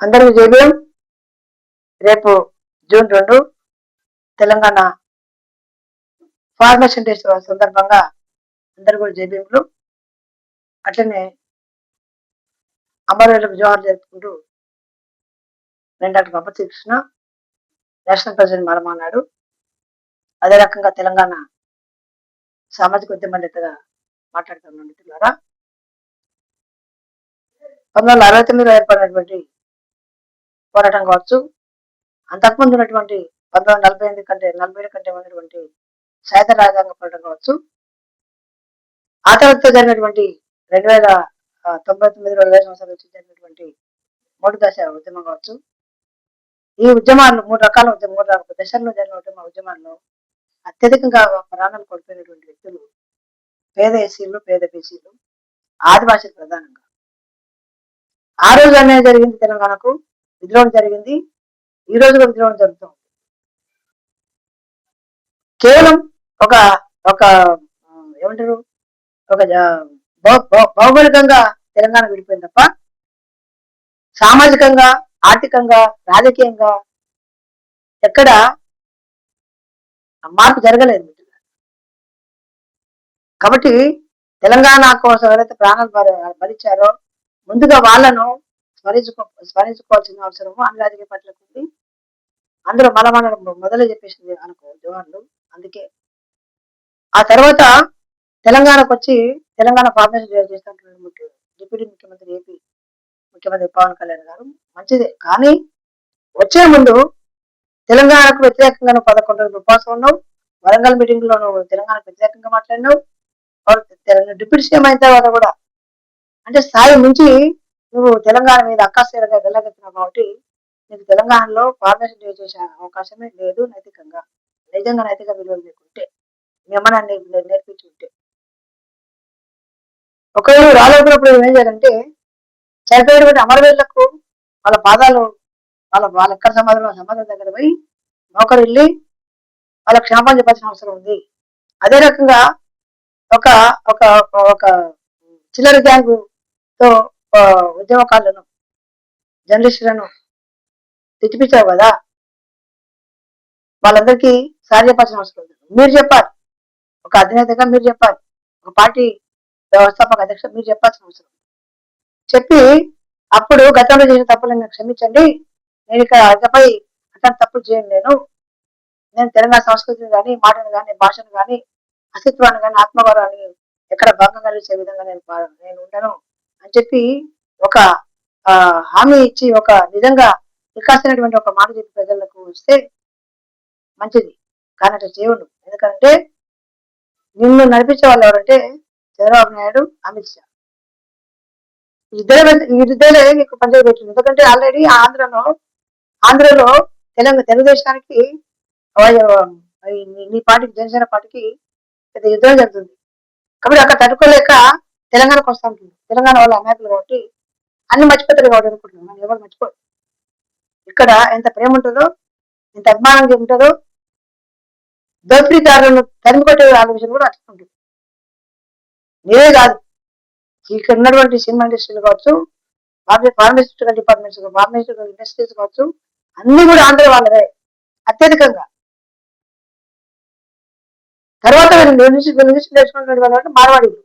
అందరూ జేబీఎం. రేపు June 2 Telangana formation day సందర్భంగా అందరూ కూడా జేబీఎంలు. అట్లనే అమరవీరులకు జోహార్ జరుపుకుంటూ డాక్టర్ గొప్ప శ్రీకృష్ణ నేషనల్ ప్రెసిడెంట్ మరమన్నాడు. అదే రకంగా తెలంగాణ సామాజిక ఉద్యమ నేతగా మాట్లాడుతున్న మిత్రులారా, 1969లో ఏర్పడినటువంటి పోరాటం కావచ్చు, అంతకుముందు ఉన్నటువంటి 1948 కంటే 47 కంటే ఉన్నటువంటి సాయుధ రాజ్యాంగ పోరాటం కావచ్చు, ఆ తర్వాత జరిగినటువంటి 2099లో 20 సంవత్సరాల నుంచి జరిగినటువంటి 3 దశ ఉద్యమం కావచ్చు. ఈ ఉద్యమాలు 3 రకాల దశల్లో జరిగిన ఉద్యమాల్లో అత్యధికంగా ప్రాణాలు కోల్పోయినటువంటి వ్యక్తులు పేద ఎస్సీలు, పేద బీసీలు, ఆదివాసీలు ప్రధానంగా. ఆ రోజు అనేది జరిగింది, తెలంగాణకు విద్రోహం జరిగింది. ఈ రోజు కూడా విద్రోహం జరుగుతుంది. కేవలం ఒక ఒక ఏమంటారు, ఒక భౌగోళికంగా తెలంగాణ విడిపోయింది తప్ప సామాజికంగా, ఆర్థికంగా, రాజకీయంగా ఎక్కడ మార్పు జరగలేదు. కాబట్టి తెలంగాణ కోసం ఎవరైతే ప్రాణాలు భరించారో ముందుగా వాళ్ళను స్మరించుకోవాల్సిన అవసరము అన్ని రాజకీయ పార్టీలకు ఉంది. అందులో మనం మొదలు చెప్పేసింది అనుకో జవాన్లు. అందుకే ఆ తర్వాత తెలంగాణకు వచ్చి తెలంగాణ ఫార్మేషన్ చేస్తున్నటువంటి డిప్యూటీ ముఖ్యమంత్రి, ఏపీ ముఖ్యమంత్రి పవన్ కళ్యాణ్ గారు మంచిదే. కానీ వచ్చే ముందు తెలంగాణకు వ్యతిరేకంగా 11 రోజులు ఉపవాసం ఉన్నావు. వరంగల్ మీటింగ్ లో నువ్వు తెలంగాణకు వ్యతిరేకంగా మాట్లాడినావు. డిప్యూటీ సీఎం అయిన తర్వాత కూడా అంటే స్థాయి నుంచి నువ్వు తెలంగాణ మీద అక్కస్గా వెళ్ళగెత్తున్నావు. కాబట్టి నీకు తెలంగాణలో ఫార్మేషన్ చేసే అవకాశమే లేదు నైతికంగా. నిజంగా నైతిక విలువలు లేకుంటే మేమన్నా నేర్పించి ఉంటే. ఒకవేళ రాలేకున్నప్పుడు ఏం చేయాలంటే చనిపోయినటువంటి అమరవీరులకు వాళ్ళ పాదాలు వాళ్ళ ఎక్కడ సమాధుల దగ్గర పోయి ఒకరు వెళ్ళి వాళ్ళ క్షమాపణ చెప్పాల్సిన అవసరం ఉంది. అదే రకంగా ఒక ఒక ఒక చిల్లర గ్యాంగ్ తో ఉద్యమకారులను, జర్నలిస్టులను తిట్టిపించావు కదా, వాళ్ళందరికీ సారి చెప్పాల్సిన అవసరం ఉంది. మీరు చెప్పాలి, ఒక అధినేతగా మీరు చెప్పాలి, ఒక పార్టీ వ్యవస్థాపక అధ్యక్షుడు మీరు చెప్పాల్సిన అవసరం. చెప్పి అప్పుడు గతంలో చేసిన తప్పులను క్షమించండి, నేను ఇకపై అట్లాంటి తప్పులు చేయను, నేను తెలంగాణ సంస్కృతిని కానీ, మాటను కానీ, భాషను కానీ, అస్తిత్వాన్ని కానీ, ఆత్మగౌరవాన్ని ఎక్కడ భంగం కలిగించే విధంగా నేను ఉండను అని చెప్పి ఒక హామీ ఇచ్చి ఒక నిజంగా వికాసమైనటువంటి ఒక మాట చెప్పి ప్రజలకు వస్తే మంచిది. కానీ అట్లా చేయడు. ఎందుకంటే నిన్ను నడిపించే వాళ్ళు ఎవరంటే చంద్రబాబు నాయుడు, అమిత్ షా. ఇద్దరే నీకు పంచాయతీ పెట్టింది. ఎందుకంటే ఆల్రెడీ ఆంధ్రలో తెలుగుదేశానికి నీ పార్టీకి, జనసేన పార్టీకి పెద్ద యుద్ధం జరుగుతుంది. కాబట్టి అక్కడ తట్టుకోలేక తెలంగాణకు వస్తూ ఉంటుంది. తెలంగాణ వాళ్ళ అమాయకులు కాబట్టి అన్ని మర్చిపోతారు కాబట్టి అనుకుంటున్నాను. ఎవరు మర్చిపోరు. ఇక్కడ ఎంత ప్రేమ ఉంటుందో, ఎంత అభిమానం ఉంటుందో, దోపిడీదారులను తరిమి కొట్టే ఆలోచన కూడా అట్లా ఉంటుంది. నేనే కాదు, ఇక్కడ ఉన్నటువంటి సినిమా ఇండస్ట్రీలు కావచ్చు, ఫార్మస్యూటికల్ డిపార్ట్మెంట్స్, ఫార్మస్యూటికల్ ఇండస్ట్రీస్ కావచ్చు, అన్ని కూడా ఆంధ్ర వాళ్ళదే అత్యధికంగా. తర్వాత నేర్చుకున్నటువంటి వాళ్ళు మార్వాడీలు,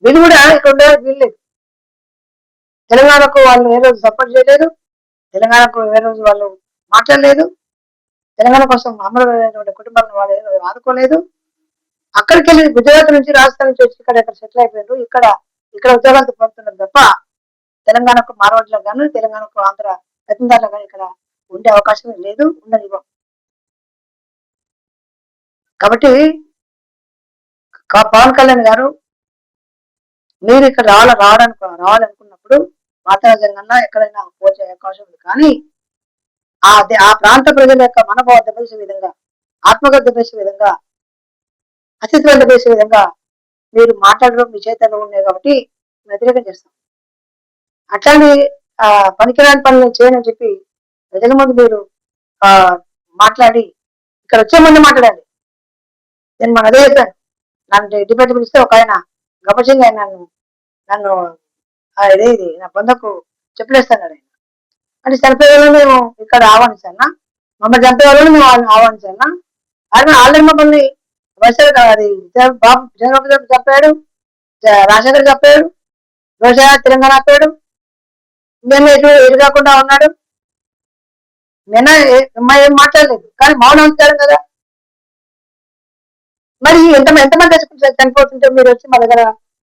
వీళ్ళు కూడా ఇక్కడ ఉండే వీల్లేదు. తెలంగాణకు వాళ్ళు ఏ రోజు సపోర్ట్ చేయలేదు, తెలంగాణకు ఏ రోజు వాళ్ళు మాట్లాడలేదు, తెలంగాణ కోసం అమరమైనటువంటి కుటుంబాలను వాళ్ళు ఏ రోజు ఆదుకోలేదు. అక్కడికి వెళ్ళి గుజరాత్ నుంచి, రాజస్థాన్ నుంచి వచ్చి ఇక్కడ సెటిల్ అయిపోయారు. ఇక్కడ ఉద్యోగాలు పొందుతున్నారు తప్ప తెలంగాణకు మార్వాడీలకు కానీ, తెలంగాణకు ఆంధ్ర ప్రతినిధులకు కానీ ఇక్కడ ఉండే అవకాశం లేదు, ఉండనివ్వం. కాబట్టి పవన్ కళ్యాణ్ గారు మీరు ఇక్కడ రావాలనుకున్నప్పుడు మాతరాజంగా ఎక్కడైనా పోచే అవకాశం ఉంది. కానీ ఆ ప్రాంత ప్రజల యొక్క మనోభావం దెబ్బేసే విధంగా, ఆత్మగత దెబ్బేసే విధంగా, అస్తిత్వం దెబ్బేసే విధంగా మీరు మాట్లాడడం మీ చేతల్లో ఉన్నాయి కాబట్టి వ్యతిరేకం చేస్తాం. అట్లాంటి పనికిరాని పనులు చేయనని చెప్పి ప్రజల ముందు మీరు మాట్లాడి ఇక్కడ వచ్చే ముందు మాట్లాడాలి. నేను మన అదే చెప్పాను. నన్ను డిబేట్ పిలిస్తే ఒక ఆయన గమసింగ్ ఆయన నన్ను ఇదేది నా బొందకు చెప్పులేస్తాడు. ఆయన అంటే చనిపోయే వాళ్ళని మేము ఇక్కడ ఆహ్వానించాలన్నా, మమ్మల్ని చంపే వాళ్ళని మేము వాళ్ళని ఆహ్వానించాలన్నా? ఆయన ఆల్రెడీ మమ్మల్ని వైఎస్ఆర్ అది బాబు జగన్మోహన్ రెడ్డి చంపాడు, రాజశేఖర్ చంపాడు, రోజా తెలంగాణ ఆపాడు, మేము ఎటు కాకుండా ఉన్నాడు. నిన్న అమ్మాయి ఏం మాట్లాడలేదు, కానీ మౌనం ఉంచాడు కదా. మరి ఎంతమంది చనిపోతుంటే మీరు వచ్చి మా దగ్గర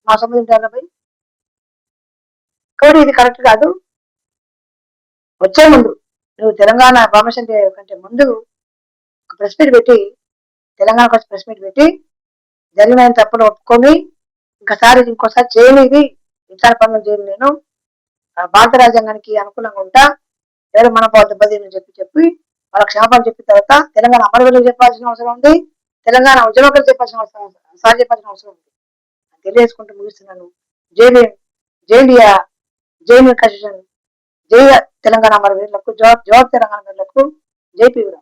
మా సొమ్ము పోయి, కాబట్టి ఇది కరెక్ట్ కాదు. వచ్చే ముందు నువ్వు తెలంగాణ పర్మిషన్ కంటే ముందు ఒక ప్రెస్ మీట్ పెట్టి, తెలంగాణకు వచ్చి ప్రెస్ మీట్ పెట్టి జరిగిన తప్పులు ఒప్పుకొని ఇంకోసారి చేయను, ఇది ఇట్లాంటి పనులు చేయను, నేను భారత రాజ్యాంగానికి అనుకూలంగా ఉంటా, ఎవరు మన దెబ్బతిని చెప్పి వాళ్ళ క్షమాపణ చెప్పిన తర్వాత తెలంగాణ అమరవీరులకు చెప్పాల్సిన అవసరం ఉంది, తెలంగాణ ఉద్యమకులు చెప్పాల్సిన అవసరం ఉంది. తెలియజేసుకుంటూ ముగిస్తున్నాను. జై భీమ్, జై ఇండియా, జై కన్స్టిట్యూషన్, జై తెలంగాణ అమరవీరులకు, జవాబు తెలంగాణ వీరులకు, జై పీవీరావు.